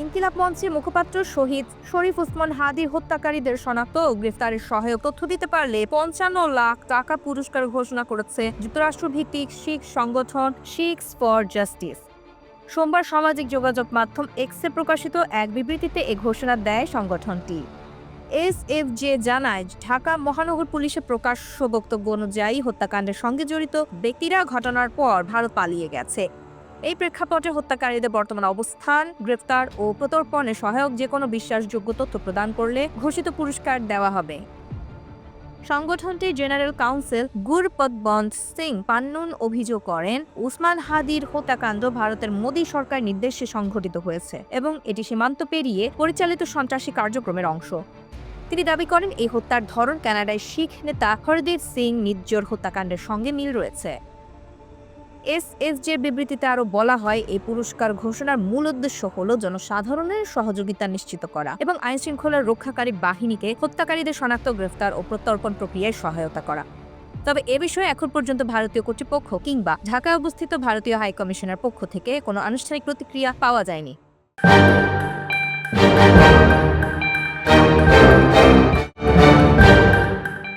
ইনকিলাব মঞ্চের মুখপাত্র শহীদ শরীফ ওসমান হাদির হত্যাকারীদের শনাক্ত ও গ্রেফতারের সহায়ক তথ্য দিতে পারলে ৫৫ লাখ টাকা পুরস্কার ঘোষণা করেছে যুক্তরাষ্ট্রভিত্তিক শিখ সংগঠন শিখস ফর জাস্টিস। সোমবার সামাজিক যোগাযোগ মাধ্যম এক্সে প্রকাশিত এক বিবৃতিতে এ ঘোষণা দেয় সংগঠনটি। এসএফজে জানায়, ঢাকা মহানগর পুলিশের প্রকাশ্য বক্তব্য অনুযায়ী হত্যাকাণ্ডের সঙ্গে জড়িত ব্যক্তিরা ঘটনার পর ভারত পালিয়ে গেছে। এই প্রেক্ষাপটে হত্যাকারীদের বর্তমান অবস্থান, গ্রেফতার ও প্রত্যর্পণে সহায়ক যে কোনো বিশ্বাসযোগ্য তথ্য প্রদান করলে ঘোষিত পুরস্কার দেওয়া হবে। সংগঠনটির জেনারেল কাউন্সিল গুরপতবন্ত সিং পান্নুন অভিযোগ করেন, উসমান হাদির হত্যাকাণ্ড ভারতের মোদী সরকার নির্দেশে সংঘটিত হয়েছে এবং এটি সীমান্ত পেরিয়ে পরিচালিত সন্ত্রাসী কার্যক্রমের অংশ। তিনি দাবি করেন, এই হত্যার ধরন কানাডায় শিখ নেতা হরদীপ সিং নিজ্জর হত্যাকাণ্ডের সঙ্গে মিল রয়েছে। এসএসজের বিবৃতিতে আরও বলা হয়, এই পুরস্কার ঘোষণার মূল উদ্দেশ্য হল জনসাধারণের সহযোগিতা নিশ্চিত করা এবং আইনশৃঙ্খলার রক্ষাকারী বাহিনীকে হত্যাকারীদের শনাক্ত, গ্রেফতার ও প্রত্যর্পণ প্রক্রিয়ায় সহায়তা করা। তবে এ বিষয়ে এখন পর্যন্ত ভারতীয় কর্তৃপক্ষ কিংবা ঢাকায় অবস্থিত ভারতীয় হাইকমিশনের পক্ষ থেকে কোনো আনুষ্ঠানিক প্রতিক্রিয়া পাওয়া যায়নি।